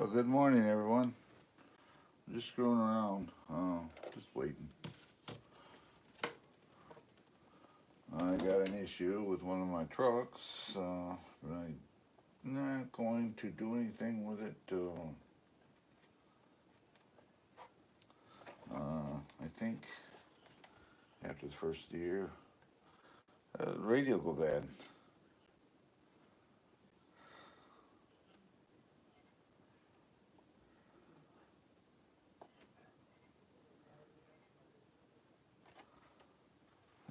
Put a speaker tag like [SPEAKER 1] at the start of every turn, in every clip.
[SPEAKER 1] Well, good morning, everyone. Just screwing around, just waiting. I got an issue with one of my trucks. But I'm not going to do anything with it. I think after the first year, the radio go bad.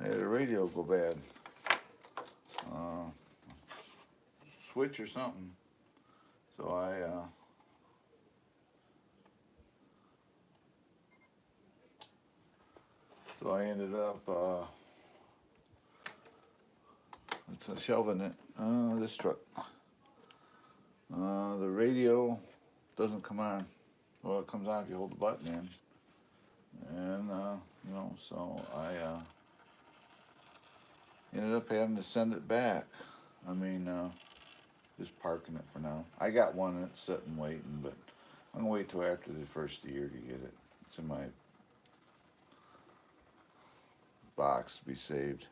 [SPEAKER 1] I had the radio go bad. Uh, Switch or something. So I ended up shelving it. This truck. The radio doesn't come on. Well, it comes on if you hold the button in. And, so I ended up having to send it back. I mean, just parking it for now. I got one that's sitting waiting, but I'm going to wait till after the first year to get it. It's in my box to be saved.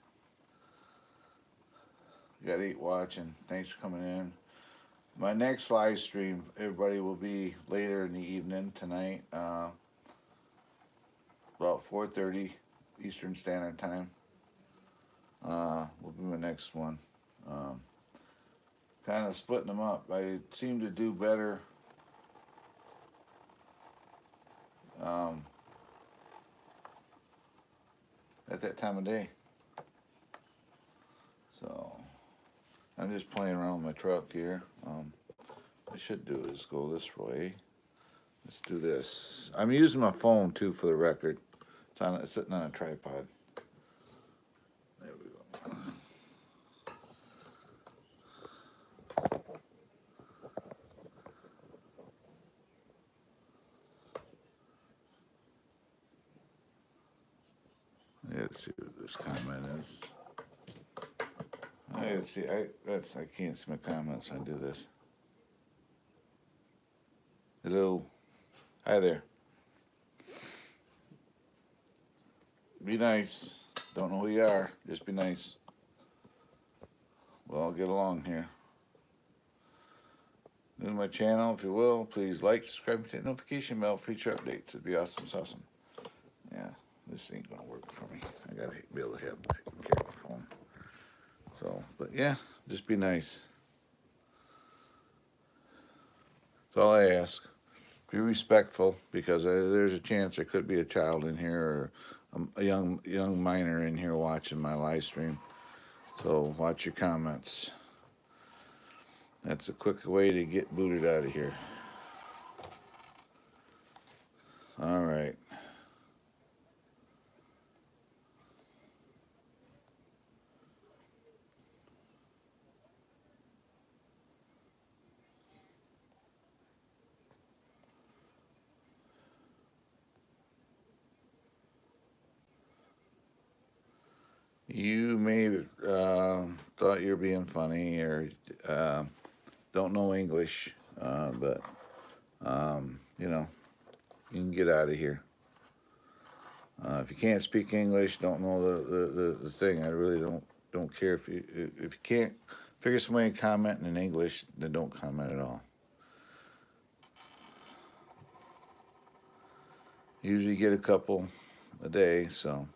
[SPEAKER 1] You got 8 watching. Thanks for coming in. My next live stream, everybody, will be later in the evening tonight, about 4:30 Eastern Standard Time. Will be my next one. Kind of splitting them up. I seem to do better at that time of day. So I'm just playing around with my truck here. I should do is go this way. Let's do this. I'm using my phone too, for the record. It's sitting on a tripod. There we go. Let's see what this comment is. Let's see. I can't see my comments when I do this. Hello. Hi there. Be nice. Don't know who you are. Just be nice. Well, I'll get along here. New to my channel, if you will, please like, subscribe, and hit the notification bell for future updates. It'd be awesome sauce. Yeah, this ain't gonna work for me. I gotta be able to have my phone. So, but yeah, just be nice. That's all I ask. Be respectful, because there's a chance there could be a child in here, or a young minor in here watching my live stream. So watch your comments. That's a quick way to get booted out of here. All right. You may thought you were being funny, or don't know English, but you can get out of here. If you can't speak English, don't know the thing, I really don't care. If you can't figure some way of commenting in English, then don't comment at all. Usually get a couple a day, so.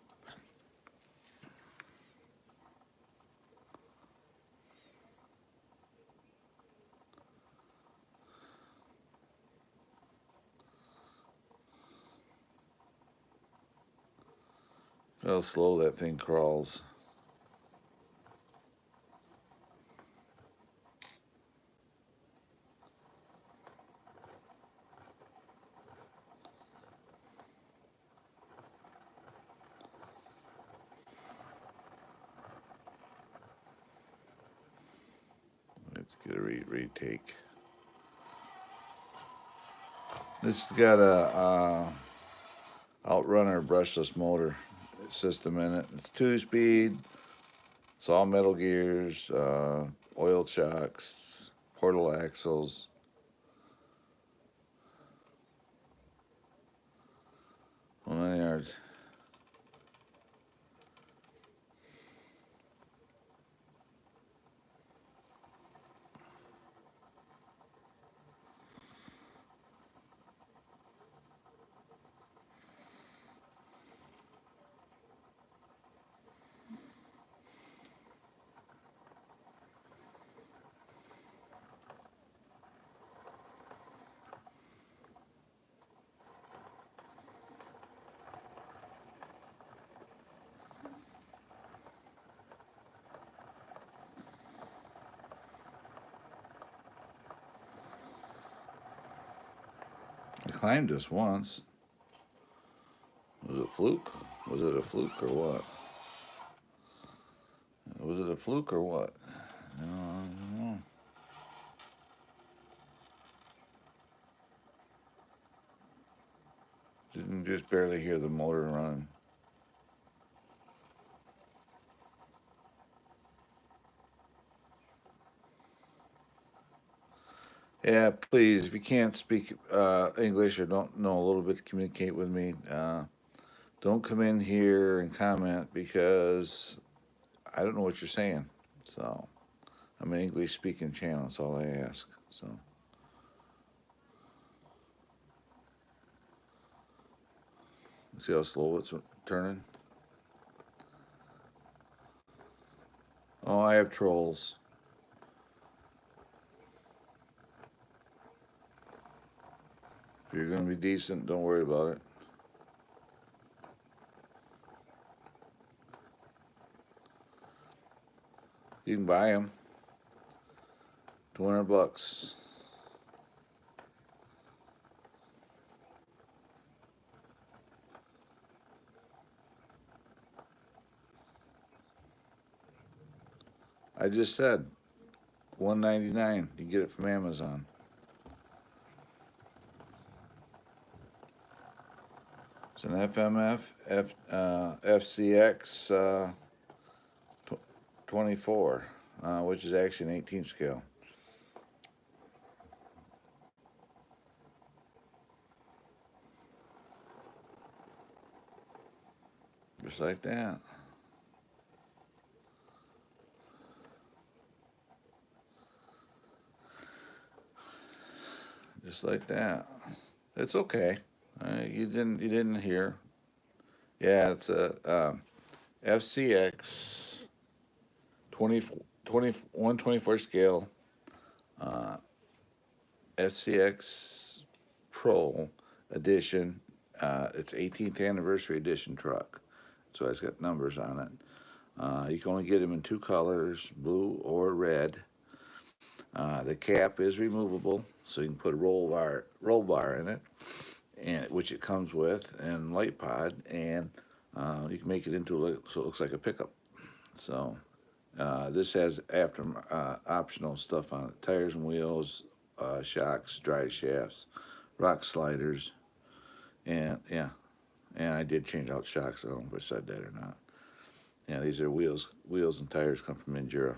[SPEAKER 1] How slow that thing crawls. Let's get a retake. This has got a Outrunner brushless motor system in it. It's 2-speed. It's all metal gears, oil chocks, portal axles. 1 yards. I climbed this once. Was it a fluke? Was it a fluke or what? Was it a fluke or what? I don't know. Didn't just barely hear the motor running. Yeah, please, if you can't speak English or don't know a little bit to communicate with me, don't come in here and comment because I don't know what you're saying. So I'm an English speaking channel. That's all I ask. So see how slow it's turning. Oh, I have trolls. If you're gonna be decent, don't worry about it. You can buy them. $200. I just said $199. You can get it from Amazon. It's an FCX 24, which is actually an 18 scale. Just like that. Just like that. It's okay. You didn't hear. Yeah, it's a FCX 20, 124 scale uh, FCX Pro edition. It's 18th anniversary edition truck, so it's got numbers on it. You can only get them in two colors, blue or red. The cap is removable, so you can put a roll bar in it, and which it comes with, and light pod, and you can make it into so it looks like a pickup. So this has after optional stuff on it: tires and wheels, shocks, drive shafts, rock sliders, and yeah, and I did change out shocks. I don't know if I said that or not. Yeah, these are wheels and tires come from Endura.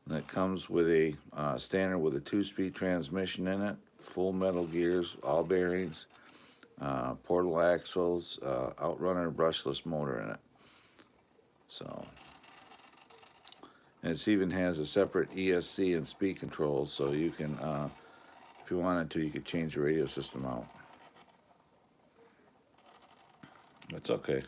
[SPEAKER 1] And it comes with a standard with a two-speed transmission in it, full metal gears, all bearings, portal axles, outrunner brushless motor in it. So, and it even has a separate ESC and speed control, so you can, if you wanted to, you could change the radio system out. That's okay.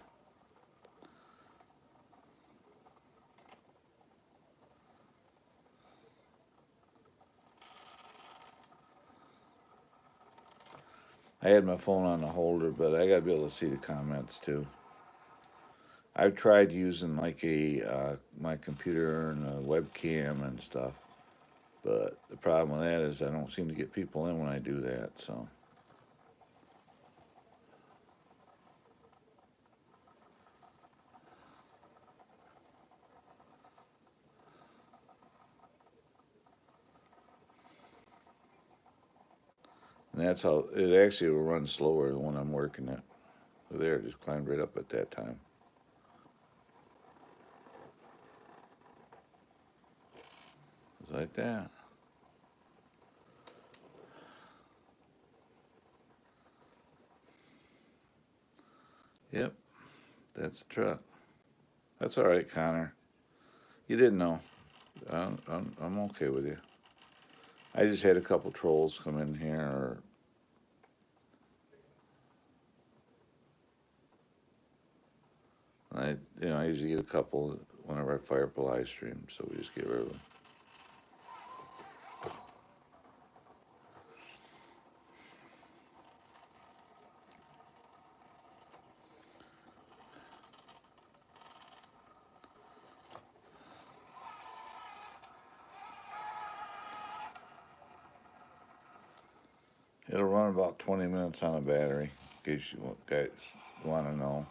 [SPEAKER 1] I had my phone on the holder, but I gotta be able to see the comments too. I've tried using like my computer and a webcam and stuff, but the problem with that is I don't seem to get people in when I do that. So and that's how it actually will run slower than when I'm working it. So there, it just climbed right up at that time. Just like that. Yep, that's the truck. That's all right, Connor. You didn't know. I'm okay with you. I just had a couple trolls come in here, or I usually get a couple whenever I fire up a live stream, so we just get rid of them. It'll run about 20 minutes on a battery, in case you guys want to know.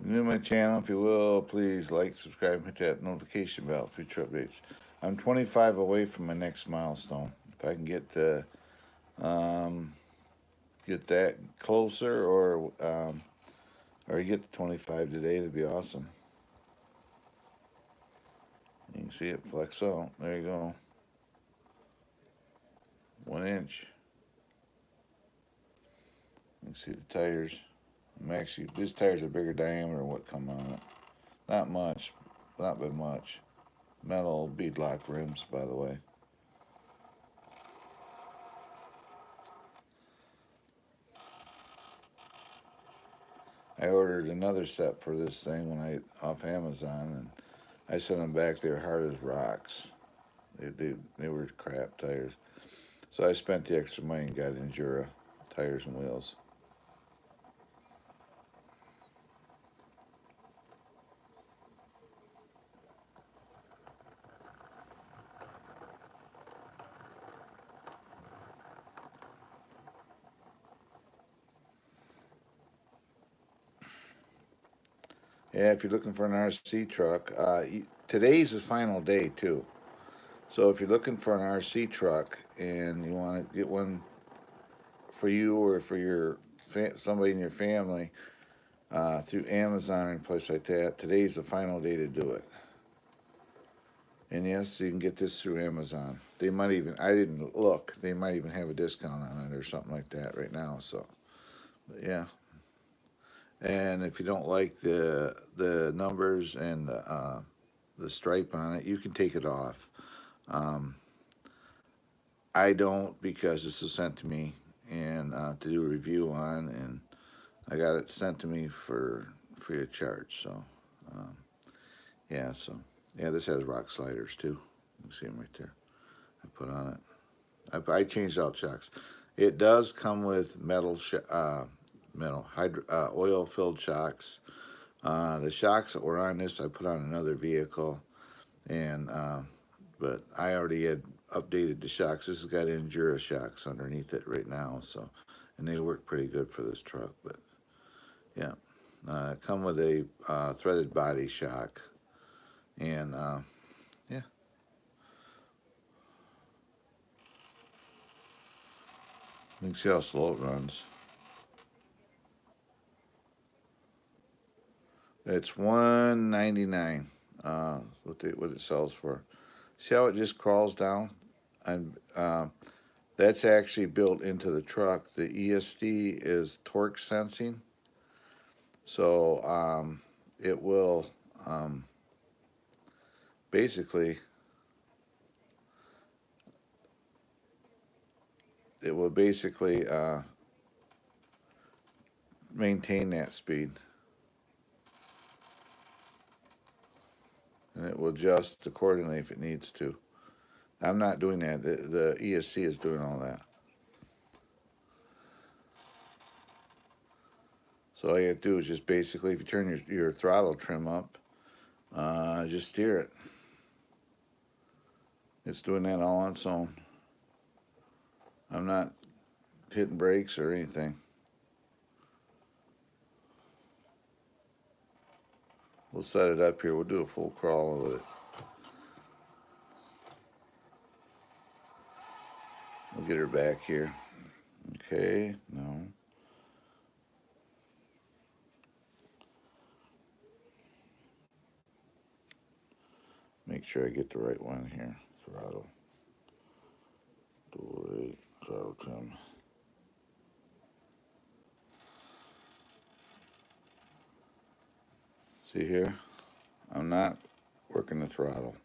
[SPEAKER 1] New to my channel, if you will, please like, subscribe, hit that notification bell for future updates. I'm 25 away from my next milestone. If I can um, get that closer, or get to 25 today, it'd be awesome. You can see it flex out. There you go. 1 inch. You can see the tires. These tires are bigger diameter than what come on it. Not much, not by much. Metal beadlock rims, by the way. I ordered another set for this thing off Amazon, and I sent them back. They were hard as rocks. They were crap tires. So I spent the extra money and got Endura tires and wheels. Yeah, if you're looking for an RC truck, today's the final day too. So if you're looking for an RC truck and you want to get one for you or for somebody in your family through Amazon or a place like that, today's the final day to do it. And yes, you can get this through Amazon. They might even, I didn't look, they might even have a discount on it or something like that right now. So, but yeah. And if you don't like the numbers and the stripe on it, you can take it off. Um, I don't, because this was sent to me and to do a review on, and I got it sent to me for free of charge. So, um, yeah, this has rock sliders too. You can see them right there. I put on it. I changed out shocks. It does come with oil-filled shocks. The shocks that were on this, I put on another vehicle, and but I already had updated the shocks. This has got Endura shocks underneath it right now, so, and they work pretty good for this truck. But yeah, come with a threaded body shock, and yeah. You can see how slow it runs. It's $199. What it sells for. See how it just crawls down, and that's actually built into the truck. The ESD is torque sensing, so it will basically maintain that speed, and it will adjust accordingly if it needs to. I'm not doing that. The ESC is doing all that. So all you have to do is just basically, if you turn your throttle trim up, just steer it. It's doing that all on its own. I'm not hitting brakes or anything. We'll set it up here. We'll do a full crawl with it. We'll get her back here. Okay, no. make sure I get the right one here. Throttle. Dual throttle trim. See here? I'm not working the throttle.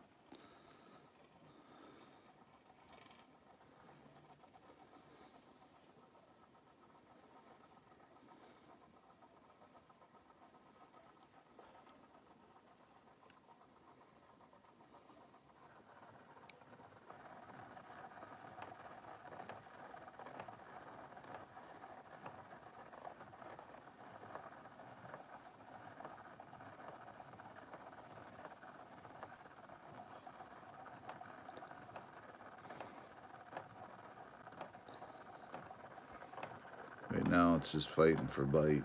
[SPEAKER 1] Right now it's just fighting for bite,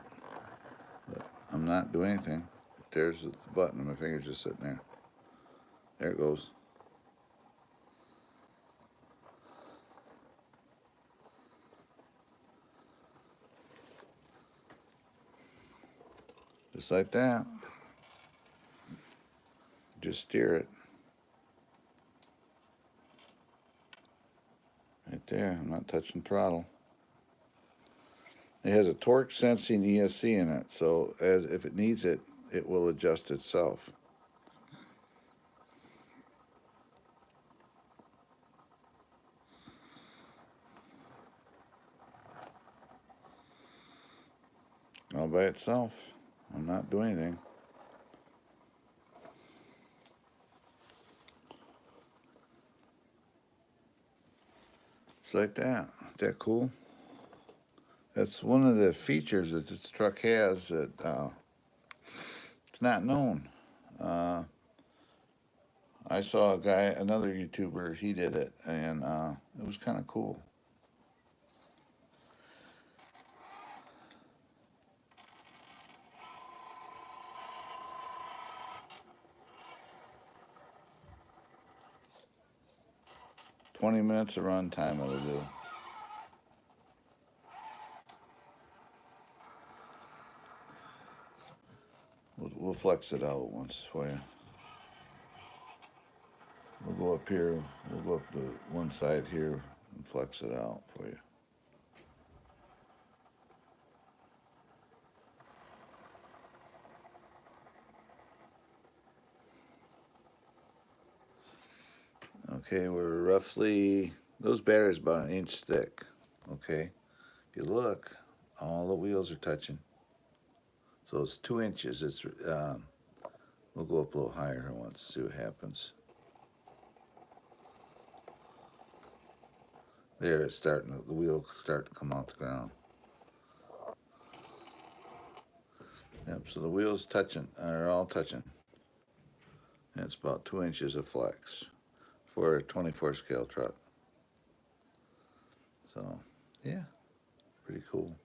[SPEAKER 1] but I'm not doing anything. There's the button, my finger's just sitting there. There it goes. Just like that. Just steer it. Right there, I'm not touching throttle. It has a torque sensing ESC in it, so as if it needs it, it will adjust itself. All by itself. I'm not doing anything. It's like that. Isn't that cool? That's one of the features that this truck has that it's not known. I saw a guy, another YouTuber, he did it, and it was kind of cool. "20 minutes of run time it'll do." We'll flex it out once for you. We'll go up here, we'll go up to one side here and flex it out for you. Okay, we're roughly, those batteries about an inch thick. Okay, if you look, all the wheels are touching. So it's 2 inches. It's we'll go up a little higher here once, see what happens. There, it's starting. The wheel start to come out the ground. Yep. So the wheels touching are all touching. And it's about 2 inches of flex for a 24 scale truck. So, yeah, pretty cool.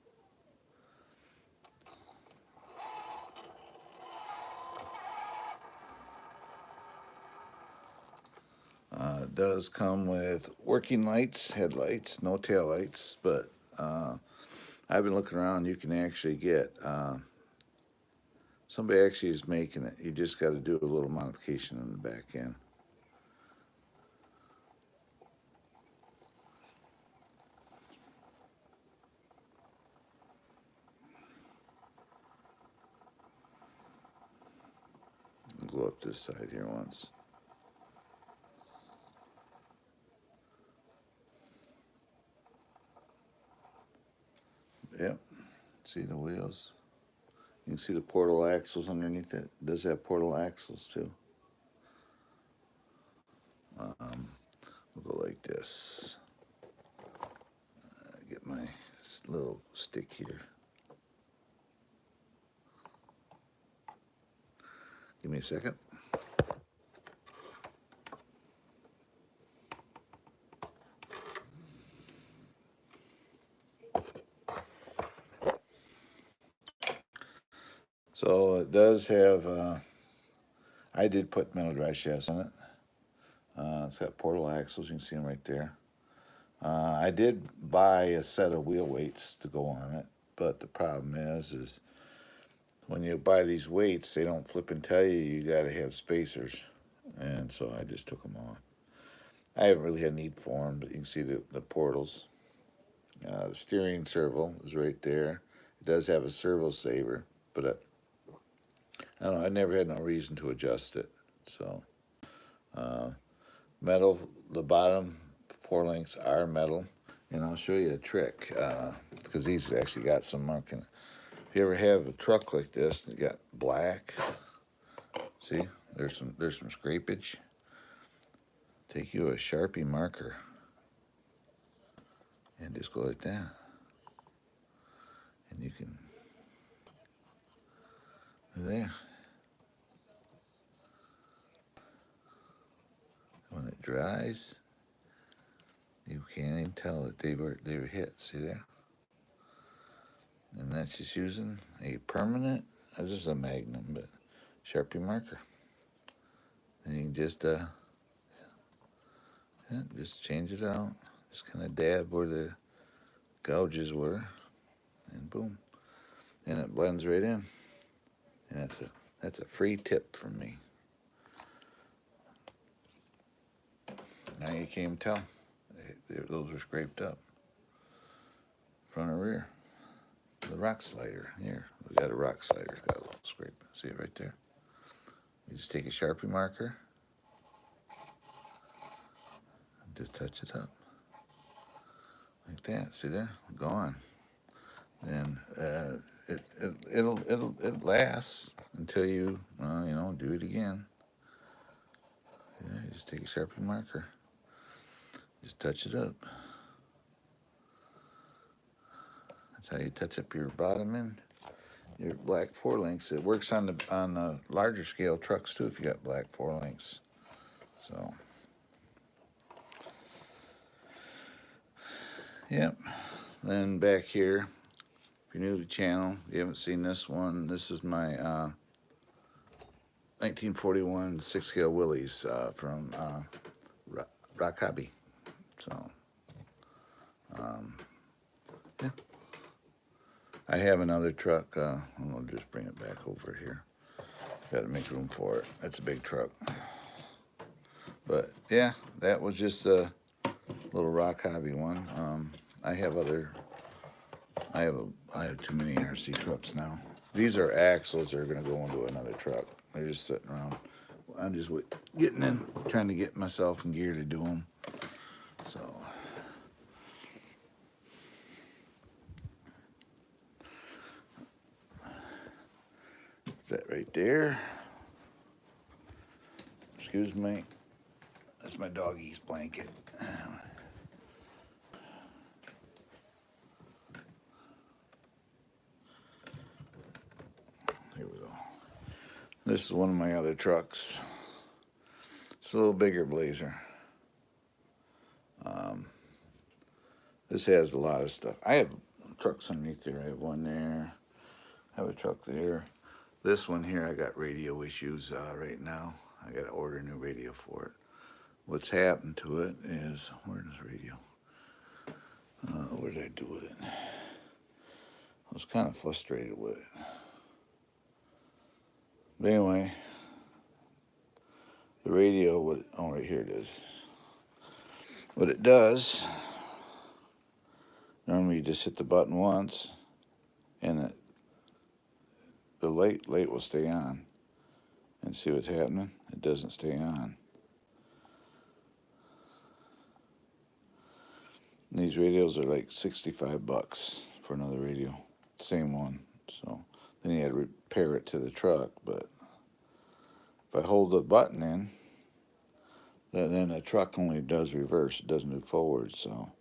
[SPEAKER 1] It does come with working lights, headlights, no tail lights, but I've been looking around. You can actually get, somebody actually is making it. You just got to do a little modification in the back end. I'll go up this side here once. Yep, see the wheels. You can see the portal axles underneath it. It does have portal axles too. We'll go like this. Get my little stick here. Give me a second. So it does have, I did put metal drive shafts on it. It's got portal axles, you can see them right there. I did buy a set of wheel weights to go on it, but the problem is when you buy these weights, they don't flip and tell you you got to have spacers. and so I just took them off. I haven't really had a need for them, but you can see the portals. The steering servo is right there. It does have a servo saver, but I don't know. I never had no reason to adjust it. So uh, metal. The bottom four links are metal, and I'll show you a trick because these actually got some marking. If you ever have a truck like this and it got black, see there's some scrapage. Take you a Sharpie marker and just go like that, and you can there. When it dries, you can't even tell that they were hit. See there? And that's just using a permanent. This is a Magnum, but Sharpie marker. And you can just change it out. Just kind of dab where the gouges were, and boom, and it blends right in. And that's a free tip from me. Now you can't even tell. Those are scraped up, front or rear. The rock slider here. We got a rock slider. It's got a little scrape. See it right there? You just take a Sharpie marker and just touch it up like that. See there? Gone. And it lasts until you do it again. Yeah, you just take a Sharpie marker, just touch it up. That's how you touch up your bottom end, your black four links. It works on the larger scale trucks too if you got black four links. So, yep. Then back here, if you're new to the channel, if you haven't seen this one, this is my 1941 6-scale Willys from Rock Hobby. So, yeah. I have another truck. I'm going to just bring it back over here. Got to make room for it. That's a big truck. But, yeah, that was just a little Rock Hobby one. I have too many RC trucks now. These are axles that are going to go into another truck. They're just sitting around. I'm just getting in, trying to get myself in gear to do them. So, that right there. Excuse me. That's my doggy's blanket. Here we go. This is one of my other trucks. It's a little bigger Blazer. This has a lot of stuff. I have trucks underneath there. I have one there. I have a truck there. This one here, I got radio issues right now. I got to order a new radio for it. What's happened to it is, where's this radio? What did I do with it? I was kind of frustrated with it. But anyway, the radio, right here it is. What it does, normally you just hit the button once, and the light will stay on. And see what's happening? It doesn't stay on. And these radios are like $65 for another radio, same one. So then you had to repair it to the truck. But if I hold the button in, then the truck only does reverse; it doesn't move forward. So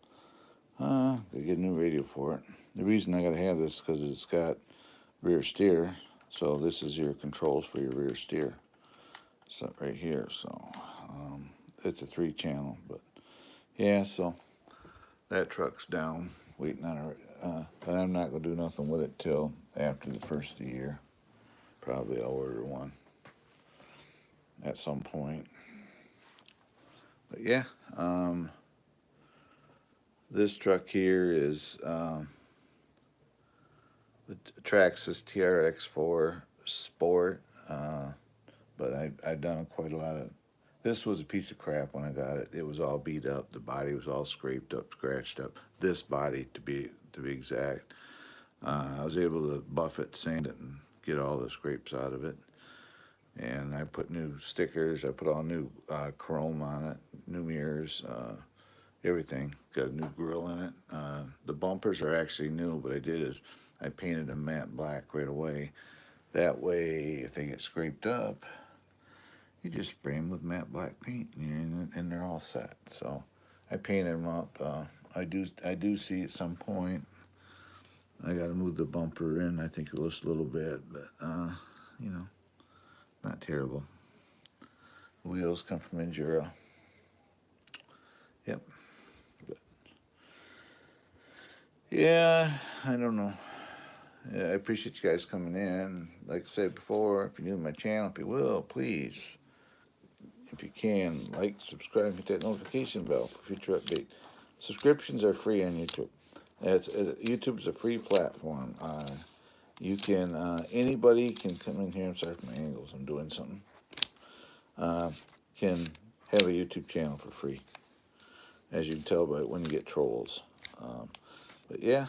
[SPEAKER 1] they get a new radio for it. The reason I got to have this is because it's got rear steer. So this is your controls for your rear steer. So right here. So it's a 3-channel, but yeah. So that truck's down, waiting on her. But I'm not gonna do nothing with it till after the first of the year. Probably I'll order one at some point. But yeah, this truck here is the Traxxas TRX4 Sport, but I've done quite a lot of This was a piece of crap when I got it. It was all beat up. The body was all scraped up, scratched up. This body, to be exact, I was able to buff it, sand it, and get all the scrapes out of it. And I put new stickers. I put all new chrome on it, new mirrors, everything. Got a new grill in it. The bumpers are actually new. What I did is I painted them matte black right away. That way, if they get scraped up, you just spray them with matte black paint, and they're all set. So I painted them up. I do see at some point I got to move the bumper in. I think just a little bit, but you know, not terrible. The wheels come from Endura. Yep. But yeah, I don't know. Yeah, I appreciate you guys coming in. Like I said before, if you're new to my channel, if you will, please, if you can, like, subscribe, hit that notification bell for future updates. Subscriptions are free on YouTube. YouTube's a free platform. You can, anybody can come in here. I'm sorry for my angles. I'm doing something. Can have a YouTube channel for free, as you can tell by when you get trolls. But yeah,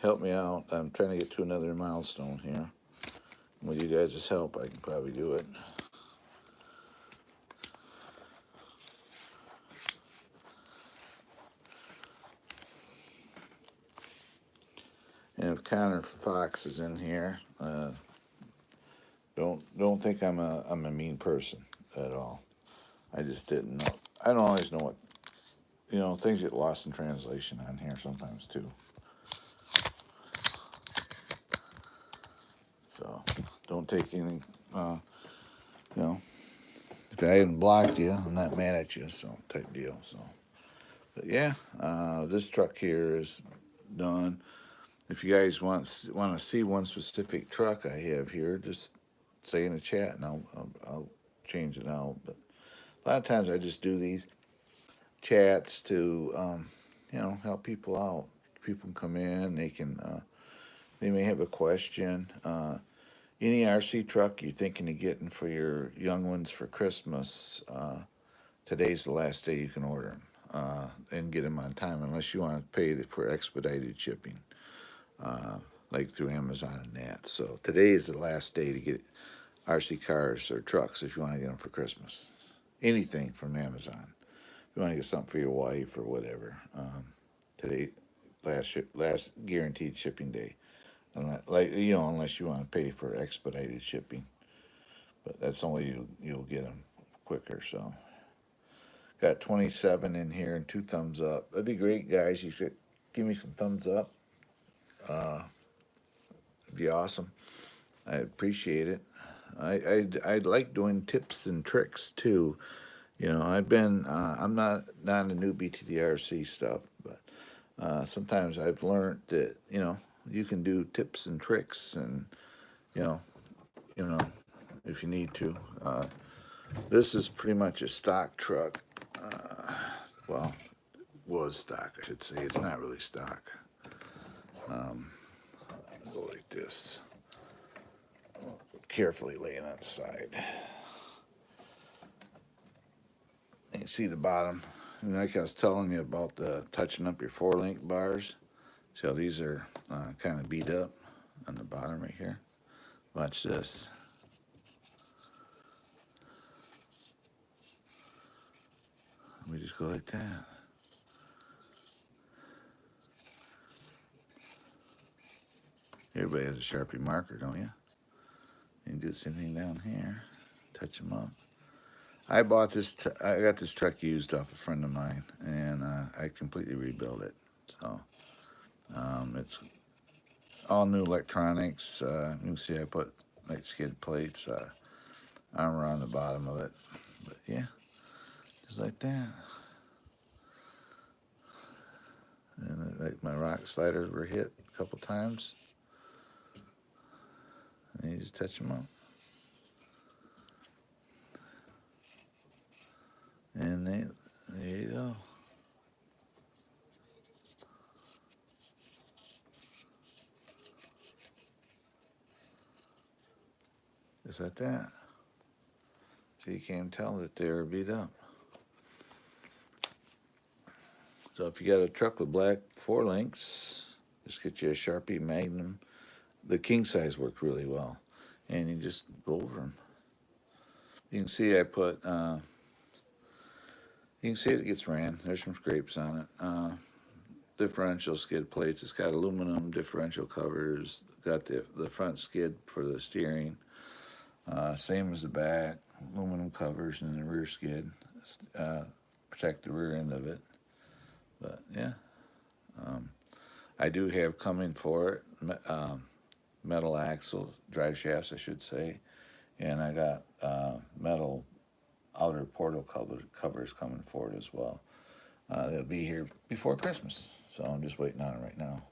[SPEAKER 1] help me out. I'm trying to get to another milestone here. With you guys' help, I can probably do it. And if Connor Fox is in here, don't think I'm a mean person at all. I just didn't know. I don't always know what, things get lost in translation on here sometimes too. So don't take anything. If I haven't blocked you, I'm not mad at you. So type deal. So, but yeah, this truck here is done. If you guys want to see one specific truck I have here, just say in the chat, and I'll change it out. But a lot of times I just do these chats to help people out. People can come in. They may have a question. Any RC truck you're thinking of getting for your young ones for Christmas, today's the last day you can order them and get them on time, unless you want to pay for expedited shipping, like through Amazon and that. So today is the last day to get RC cars or trucks if you want to get them for Christmas. Anything from Amazon. If you want to get something for your wife or whatever, today, last guaranteed shipping day. Unless you want to pay for expedited shipping, but that's only you'll get them quicker. So, got 27 in here and 2 thumbs up. That'd be great, guys. You should give me some thumbs up. It'd be awesome. I appreciate it. I like doing tips and tricks too. I'm not a newbie to the RC stuff, but sometimes I've learned that you can do tips and tricks, and you know, you know, if you need to. This is pretty much a stock truck. Well, was stock, I should say. It's not really stock. Go like this. Carefully laying on the side. You can see the bottom. And like I was telling you about the touching up your 4-link bars. So these are kind of beat up on the bottom right here. Watch this. We just go like that. Everybody has a Sharpie marker, don't you? You can do the same thing down here. Touch them up. I got this truck used off a friend of mine, and I completely rebuilt it. So it's all new electronics. You can see I put like skid plates, armor on the bottom of it. But yeah, just like that. And like my rock sliders were hit a couple times. And you just touch them up. And there you go. Just like that. So you can't tell that they're beat up. So if you got a truck with black four links, just get you a Sharpie Magnum. The king size worked really well, and you just go over them. You can see I put. You can see it gets ran. There's some scrapes on it. Differential skid plates. It's got aluminum differential covers. Got the front skid for the steering. Same as the back. Aluminum covers and the rear skid. Protect the rear end of it. But yeah, I do have coming for it metal axles, drive shafts, I should say, and I got metal outer portal covers coming for it as well. They'll be here before Christmas, so I'm just waiting on it right now.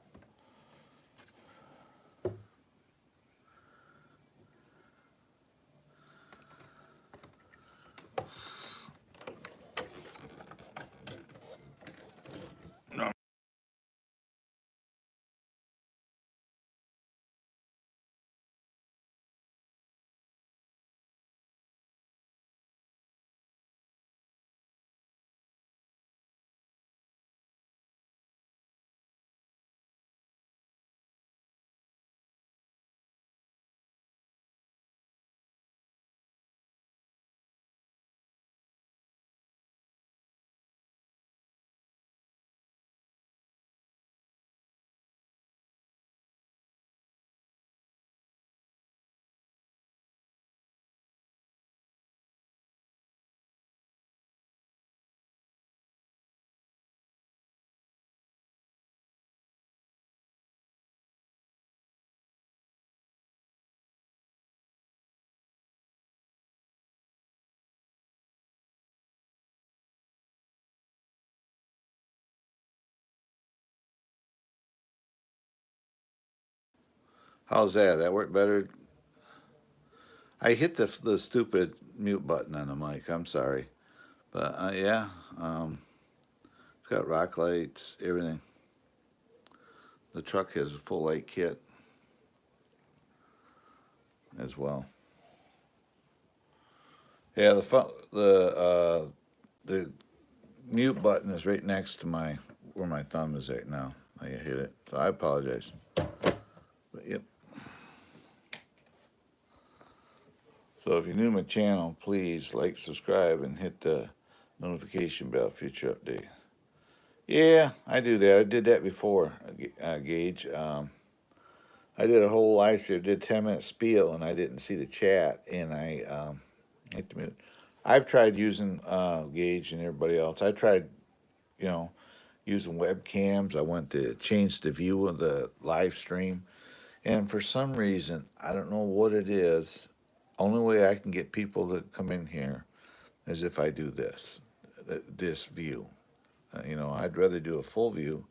[SPEAKER 1] How's that? That worked better? I hit the stupid mute button on the mic. I'm sorry, but yeah, it's got rock lights, everything. The truck has a full light kit as well. Yeah, the mute button is right next to where my thumb is right now. I hit it, so I apologize. But yep. So if you're new to my channel, please like, subscribe, and hit the notification bell for future update. Yeah, I do that. I did that before, Gage. I did a whole live stream, did 10-minute spiel, and I didn't see the chat, and I hit the mute. I've tried using Gage and everybody else. I tried, you know, using webcams. I went to change the view of the live stream, and for some reason, I don't know what it is. Only way I can get people to come in here is if I do this view. I'd rather do a full view,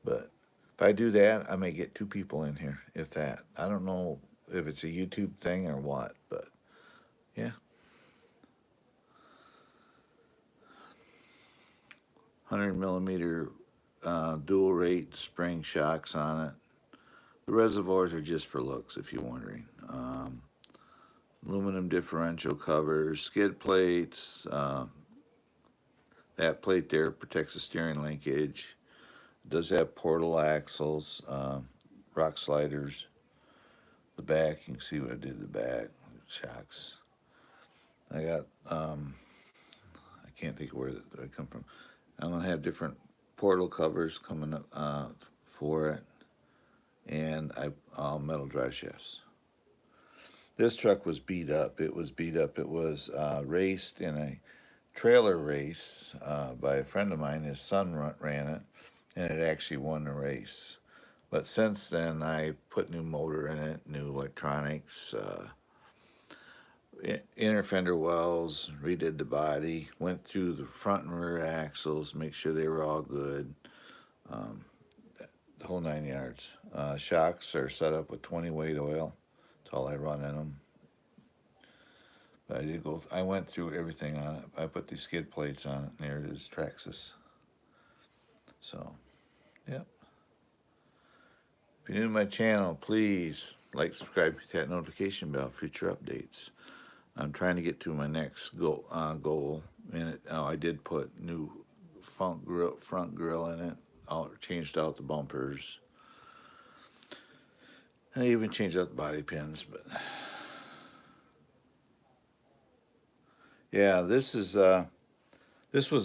[SPEAKER 1] but if I do that, I may get 2 people in here, if that. I don't know if it's a YouTube thing or what, but yeah. 100mm dual rate spring shocks on it. The reservoirs are just for looks, if you're wondering. Aluminum differential covers, skid plates. That plate there protects the steering linkage. It does have portal axles, rock sliders. The back, you can see what I did to the back. Shocks. I got, I can't think of where they come from. I'm going to have different portal covers coming up for it. And metal drive shafts. This truck was beat up. It was beat up. It was raced in a trailer race by a friend of mine. His son ran it, and it actually won the race. But since then, I put new motor in it, new electronics, inner fender wells, redid the body, went through the front and rear axles, make sure they were all good. The whole 9 yards. Shocks are set up with 20 weight oil. That's all I run in them. But I went through everything on it. I put these skid plates on it, and there it is, Traxxas. So, yep. If you're new to my channel, please like, subscribe, hit that notification bell for future updates. I'm trying to get to my next goal. And I did put new front grill in it. I changed out the bumpers. I even changed out the body pins. But yeah, this was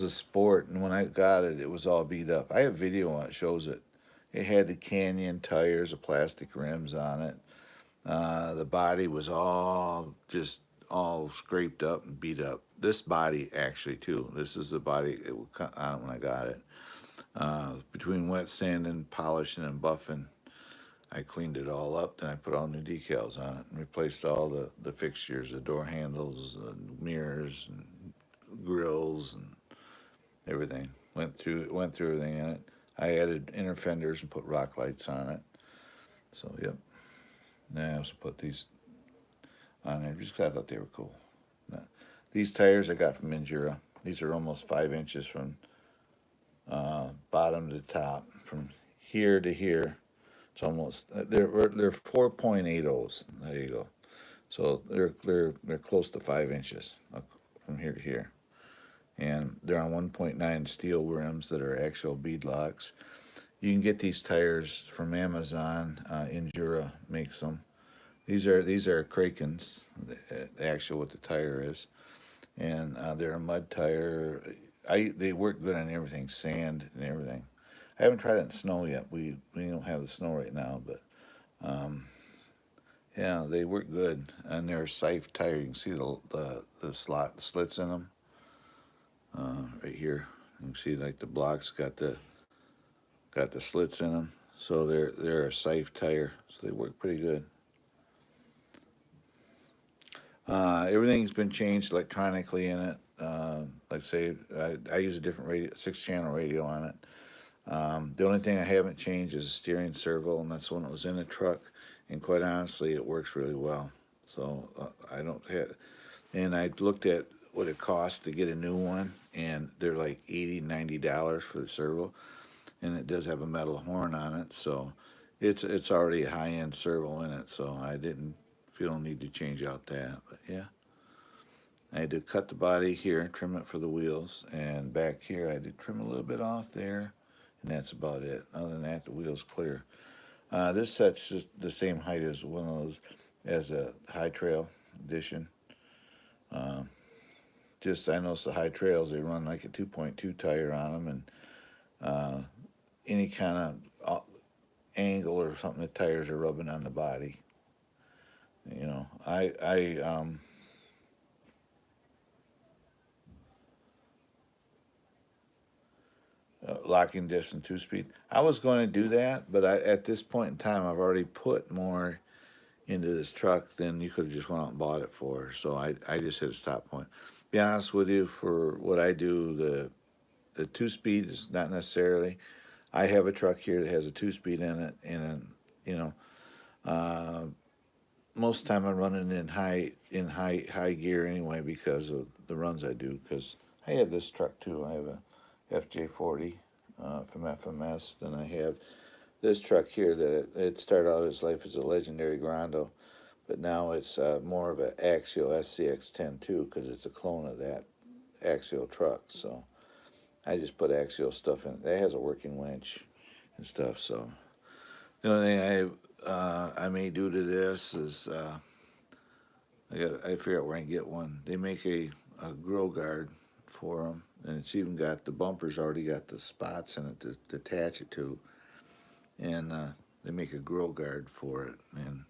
[SPEAKER 1] a sport, and when I got it, it was all beat up. I have video on it, shows it. It had the Canyon tires, the plastic rims on it. The body was all scraped up and beat up. This body actually too. This is the body it was on when I got it. Between wet sanding, polishing, and buffing, I cleaned it all up. Then I put all new decals on it and replaced all the fixtures, the door handles, the mirrors, and grills, and everything. Went through everything in it. I added inner fenders and put rock lights on it. So yep. Now I also put these on there just 'cause I thought they were cool. Now, these tires I got from Endura. These are almost 5 inches from bottom to top, from here to here. It's almost they're 4.80s. There you go. So they're close to 5 inches from here to here, and they're on 1.9 steel rims that are actual bead locks. You can get these tires from Amazon. Endura makes them. These are Krakens, the actual what the tire is, and they're a mud tire. They work good on everything, sand and everything. I haven't tried it in snow yet. We don't have the snow right now, but yeah, they work good, and they're a Sife tire. You can see the slits in them right here. You can see like the blocks got the slits in them, so they're a Sife tire, so they work pretty good. Everything's been changed electronically in it. Like I say, I use a different radio, 6 channel radio on it. The only thing I haven't changed is the steering servo, and that's when it was in the truck. And quite honestly, it works really well. So I don't have. And I looked at what it costs to get a new one, and they're like $80, $90 for the servo, and it does have a metal horn on it, so it's already a high end servo in it. So I didn't feel a need to change out that, but yeah. I had to cut the body here, trim it for the wheels, and back here I had to trim a little bit off there, and that's about it. Other than that, the wheel's clear. This set's just the same height as one of those, as a High Trail edition. Just I noticed the High Trails, they run like a 2.2 tire on them, and any kind of angle or something, the tires are rubbing on the body. I locking distance 2 speed. I was going to do that, but at this point in time, I've already put more into this truck than you could have just went out and bought it for. So I just hit a stop point. Be honest with you, for what I do, the 2 speed is not necessarily. I have a truck here that has a 2 speed in it, and you know, uh, most of the time I'm running in high gear anyway because of the runs I do. Because I have this truck too. I have a FJ40 from FMS. Then I have this truck here that it started out its life as a legendary Grando, but now it's more of an Axial SCX10 too, because it's a clone of that Axial truck. So I just put Axial stuff in it. That has a working winch and stuff. So the only thing I may do to this is I figure out where I can get one. They make a grill guard for them, and it's even got the bumpers already got the spots in it to attach it to, and they make a grill guard for it, and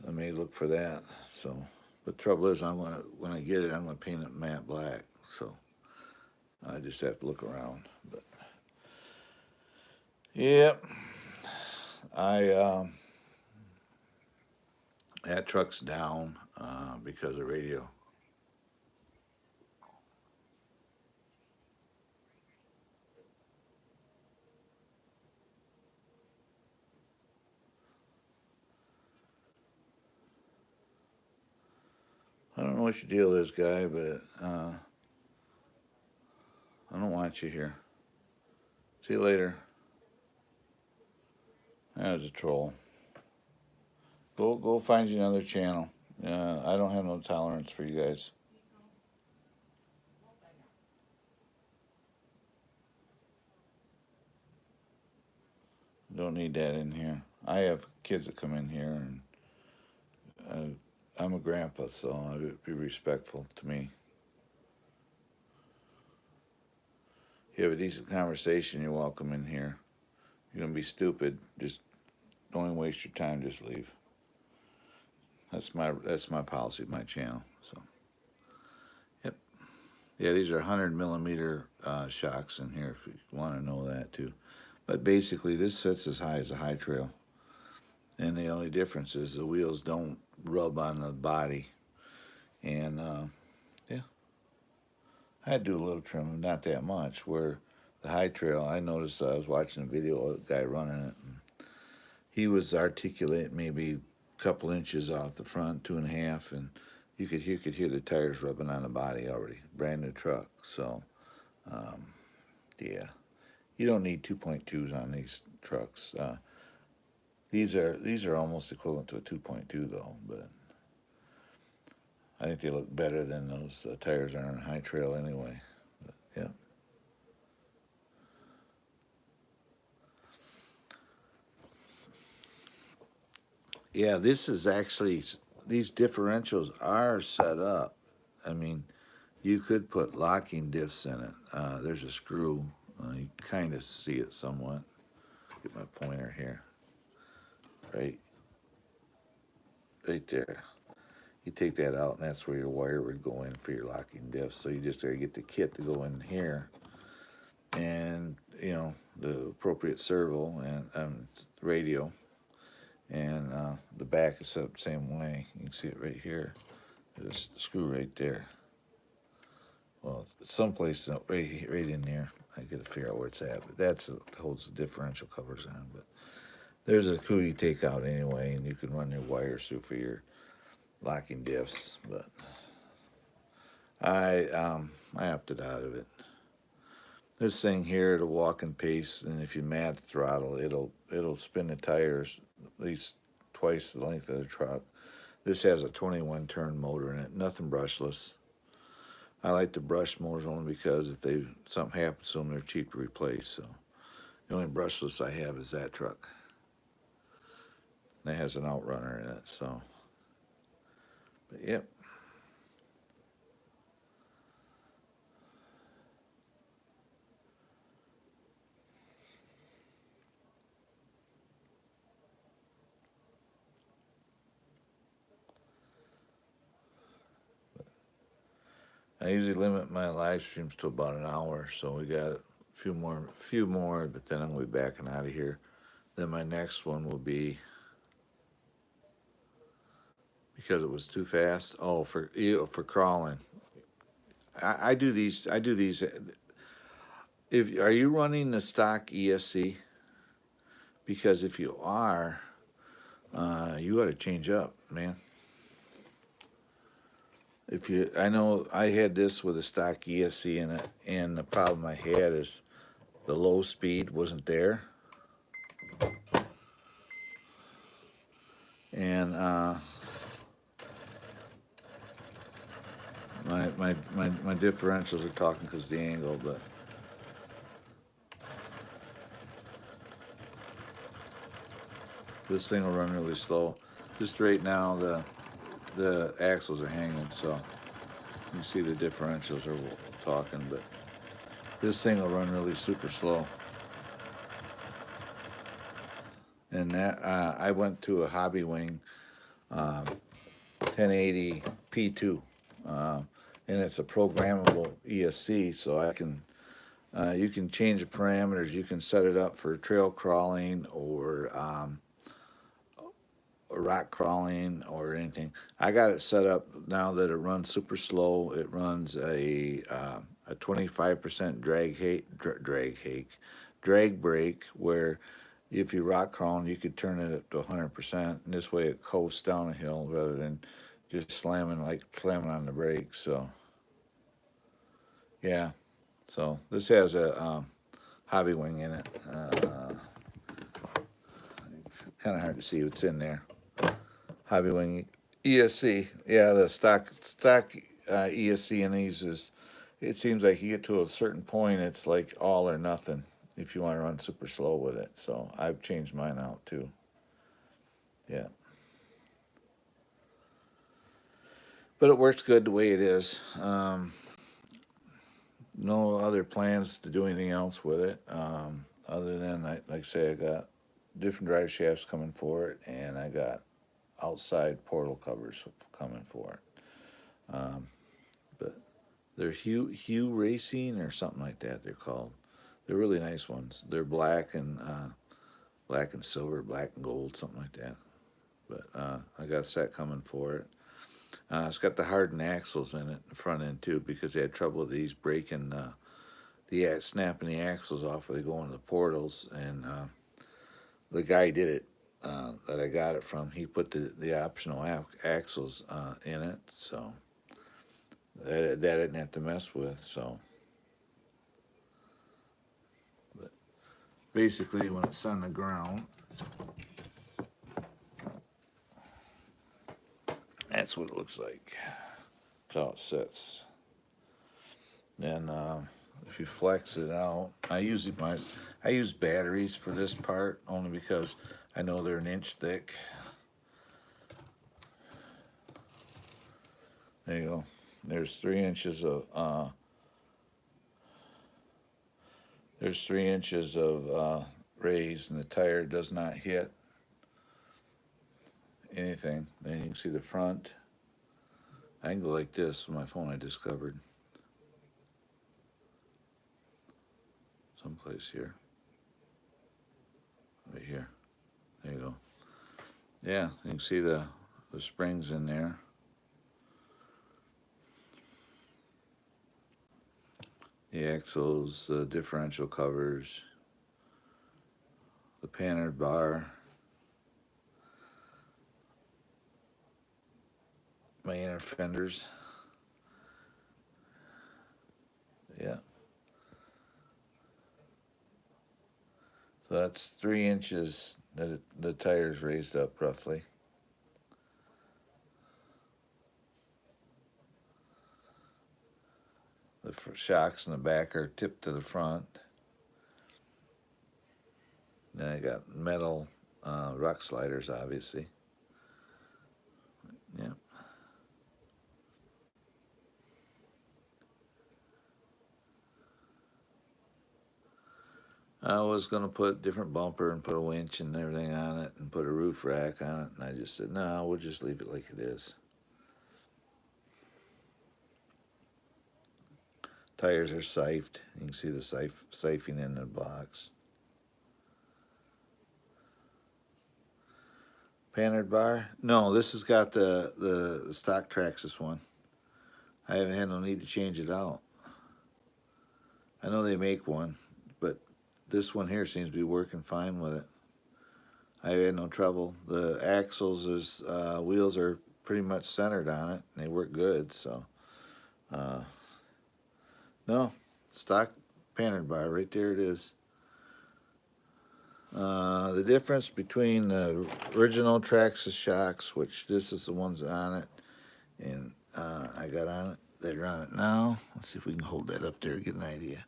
[SPEAKER 1] I may look for that. So, but the trouble is, when I get it, I'm gonna paint it matte black. So I just have to look around. But yep, I that truck's down because of radio. I don't know what your deal is, guy, but I don't want you here. See you later. That was a troll. Go find you another channel. I don't have no tolerance for you guys. Don't need that in here. I have kids that come in here, and I'm a grandpa, so I would be respectful to me. If you have a decent conversation, you're welcome in here. If you're gonna be stupid, just don't even waste your time. Just leave. That's my policy, my channel. So, yep. Yeah, these are 100 millimeter shocks in here. If you want to know that too. But basically, this sits as high as a high trail, and the only difference is the wheels don't rub on the body. And yeah, I had to do a little trim, not that much. Where the high trail, I noticed I was watching a video of a guy running it. And he was articulate, maybe a couple inches off the front, 2.5, and you could hear the tires rubbing on the body already. Brand new truck, so um, yeah, you don't need 2.2s on these trucks. These are almost equivalent to a 2.2 though, but I think they look better than those tires are on high trail anyway. But, yeah. Yeah, this is actually, these differentials are set up. I mean, you could put locking diffs in it. There's a screw. You kind of see it somewhat. Get my pointer here. Right, right there. You take that out, and that's where your wire would go in for your locking diffs. So you just gotta get the kit to go in here, and the appropriate servo and radio, and the back is set up the same way. You can see it right here. There's a screw right there. Well, someplace right in there. I gotta figure out where it's at, but that's holds the differential covers on. But there's a screw you take out anyway, and you can run your wires through for your locking diffs. But I opted out of it. This thing here, the walking pace, and if you mad throttle, it'll spin the tires at least twice the length of the truck. This has a 21 turn motor in it, nothing brushless. I like the brush motors only because if something happens to them, they're cheap to replace. So the only brushless I have is that truck. And it has an outrunner in it. So, but yep. I usually limit my live streams to about an hour, so we got a few more, but then I'm gonna be backing out of here. Then my next one will be, because it was too fast. Oh, for crawling. I do these. I do these. If are you running the stock ESC? Because if you are, you got to change up, man. I know I had this with a stock ESC in it, and the problem I had is the low speed wasn't there, and my differentials are talking because of the angle, but this thing will run really slow. Just right now, the axles are hanging, so you see the differentials are talking, but this thing will run really super slow. And that I went to a Hobbywing 1080 P2, and it's a programmable ESC, so you can change the parameters. You can set it up for trail crawling or rock crawling or anything. I got it set up now that it runs super slow. It runs a 25% drag brake, where if you rock crawling, you could turn it up to 100%, and this way it coasts down a hill rather than just slamming on the brakes. So yeah, so this has a Hobbywing in it. Kind of hard to see what's in there. Hobbywing ESC, yeah, the stock ESC in these is. It seems like you get to a certain point, it's like all or nothing if you want to run super slow with it. So I've changed mine out too. Yeah, but it works good the way it is. No other plans to do anything else with it, other than like I say, I got different drive shafts coming for it, and I got outside portal covers coming for it. But they're Hue Racing or something like that. They're called. They're really nice ones. They're black and silver, black and gold, something like that. But I got a set coming for it. It's got the hardened axles in it, the front end too, because they had trouble with these breaking the snapping the axles off when they go into the portals, and the guy did it that I got it from. He put the optional axles in it, so that I didn't have to mess with. So, but basically, when it's on the ground, that's what it looks like. That's how it sits. Then if you flex it out, I use batteries for this part only because I know they're an inch thick. There you go. There's 3 inches of raise, and the tire does not hit anything. Then you can see the front. I can go like this with my phone. I discovered someplace here, right here. There you go. Yeah, you can see the springs in there. The axles, the differential covers, the Panhard bar, my inner fenders. Yeah. So that's 3 inches that the tire's raised up roughly. The shocks in the back are tipped to the front. Then I got metal rock sliders, obviously. Yeah. I was going to put different bumper and put a winch and everything on it and put a roof rack on it, and I just said, no, we'll just leave it like it is. Tires are siphed. You can see the siping in the box. Panhard bar? No, this has got the stock Traxxas one. I haven't had no need to change it out. I know they make one, but this one here seems to be working fine with it. I had no trouble. The axles, wheels are pretty much centered on it, and they work good. So, uh, no, stock Panhard bar right there. It is. The difference between the original Traxxas shocks, which this is the ones on it, and I got on it that are on it now. Let's see if we can hold that up there and get an idea.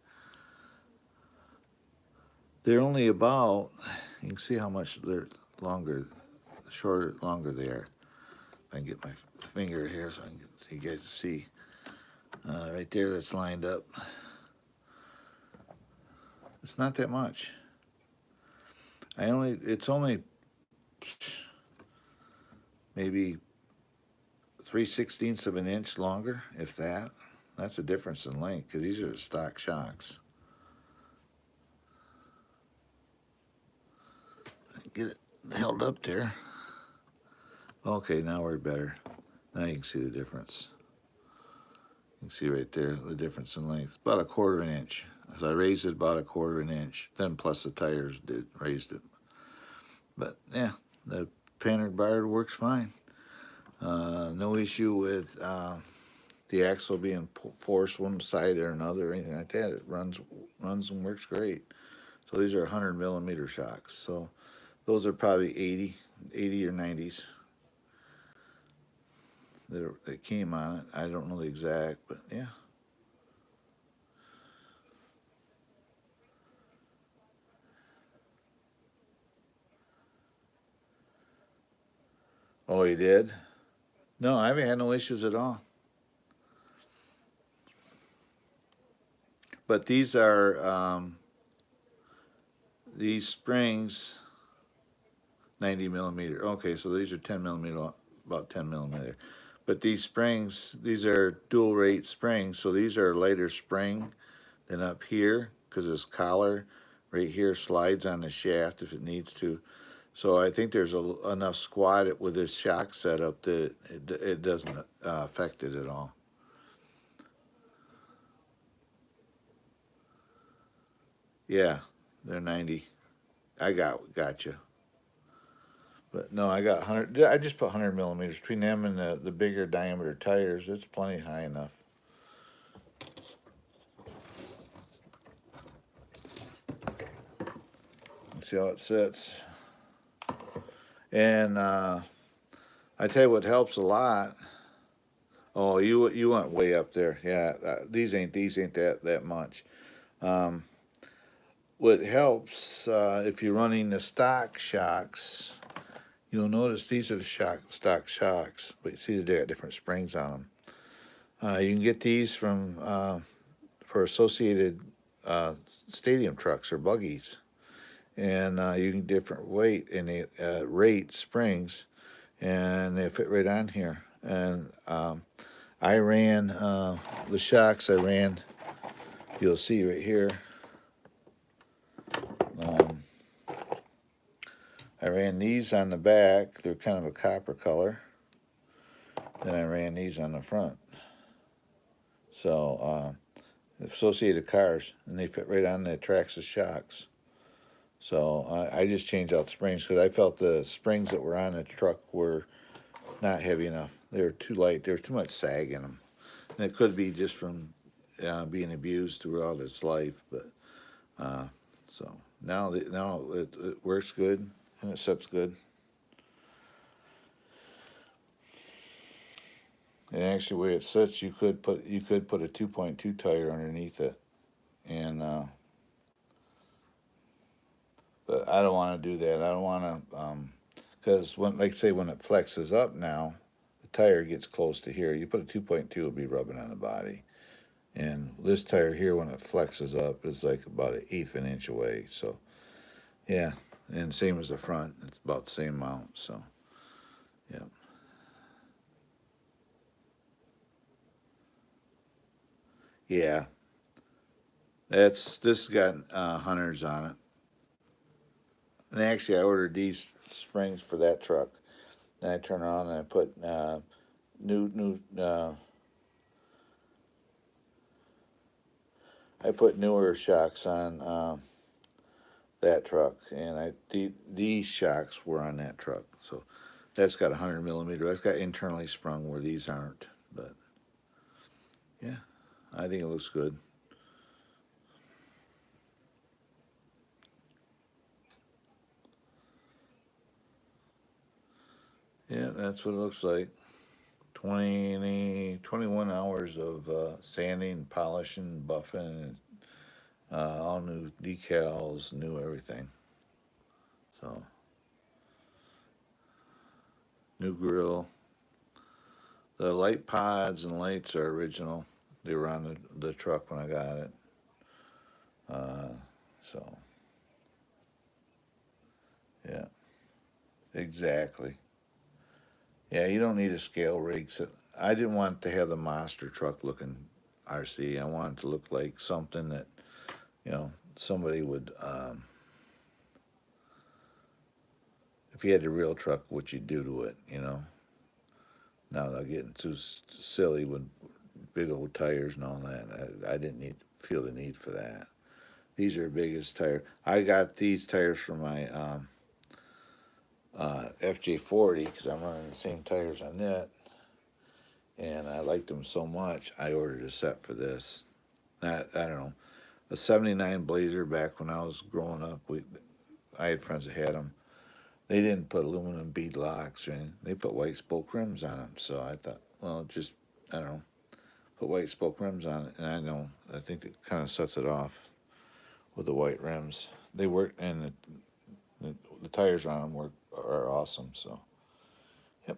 [SPEAKER 1] They're only about, you can see how much they're longer, shorter, longer they are. I can get my finger here so I can get, you guys to see. Right there, that's lined up. It's not that much. It's only maybe 3/16 of an inch longer, if that. That's a difference in length because these are the stock shocks. Get it held up there. Okay, now we're better. Now you can see the difference. You can see right there the difference in length, about a quarter of an inch. So I raised it about a quarter of an inch. Then plus the tires raised it. But yeah, the Panhard bar works fine. No issue with the axle being forced one side or another or anything like that. It runs and works great. So these are 100 millimeter shocks. So those are probably 80 or 90s. that came on it. I don't know the exact, but yeah. Oh, you did? No, I haven't had no issues at all. But these springs 90 millimeter. Okay, so these are 10 millimeter, about 10 millimeter. But these springs, these are dual rate springs, so these are lighter spring than up here because this collar right here slides on the shaft if it needs to. So I think there's enough squat with this shock setup that it doesn't affect it at all. Yeah, they're 90. I gotcha. But no, I got 100. I just put 100 millimeters between them and the bigger diameter tires. It's plenty high enough. Let's see how it sits. And I tell you what helps a lot. Oh, you went way up there. Yeah, these ain't that much. Um, what helps if you're running the stock shocks, you'll notice these are the stock shocks, but you see they got different springs on them. You can get these from for associated uh, stadium trucks or buggies, and you can different weight and the rate springs, and they fit right on here. And I ran the shocks. I ran. You'll see right here. Um, I ran these on the back. They're kind of a copper color. Then I ran these on the front. So associated cars, and they fit right on the Traxxas shocks. So I just changed out the springs because I felt the springs that were on the truck were not heavy enough. They were too light. There was too much sag in them. And it could be just from being abused throughout its life. But so now it works good and it sets good. And actually, the way it sits, you could put a 2.2 tire underneath it, and but I don't want to do that. I don't want to because when like say when it flexes up now, the tire gets close to here. You put a 2.2, it'll be rubbing on the body. And this tire here, when it flexes up, is like about an eighth of an inch away. So, yeah. And same as the front, it's about the same amount. So, yeah. Yeah. This got hunters on it. And actually, I ordered these springs for that truck. Then I turn around and I put new I put newer shocks on that truck, and these shocks were on that truck. So that's got 100 millimeter. That's got internally sprung where these aren't. But yeah, I think it looks good. Yeah, that's what it looks like. 21 hours of sanding, polishing, buffing, all new decals, new everything. So, new grill. The light pods and lights are original. They were on the truck when I got it. Uh, so, yeah, exactly. Yeah, you don't need a scale rig. So I didn't want to have the monster truck looking RC. I wanted to look like something that, somebody would, if you had a real truck, what you do to it. Now they're getting too silly with big old tires and all that. I didn't feel the need for that. These are biggest tire. I got these tires for my FJ40 because I'm running the same tires on that, and I liked them so much. I ordered a set for this. I don't know, a '79 Blazer back when I was growing up. I had friends that had them. They didn't put aluminum bead locks or anything. They put white spoke rims on them. So I thought, well, just, I don't know, put white spoke rims on it, and I think it kind of sets it off with the white rims. They work, and the tires on them are awesome. So, yep.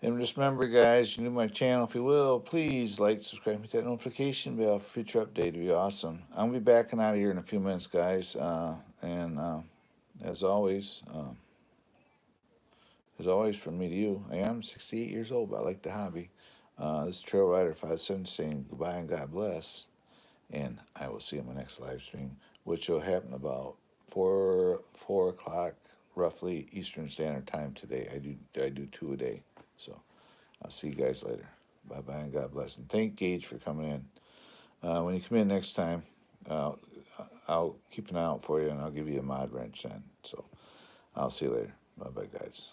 [SPEAKER 1] And just remember, guys, you new to my channel, if you will, please like, subscribe, hit that notification bell for future update. It'd be awesome. I'm gonna be backing out of here in a few minutes, guys. And as always, from me to you, I am 68 years old, but I like the hobby. This is Trail Rider 57 saying goodbye and God bless. And I will see you in my next live stream, which will happen about 4 o'clock roughly Eastern Standard Time today. I do 2 a day. So I'll see you guys later. Bye bye and God bless. And thank Gage for coming in. When you come in next time, uh, I'll keep an eye out for you and I'll give you a mod wrench then. So I'll see you later. Bye bye, guys.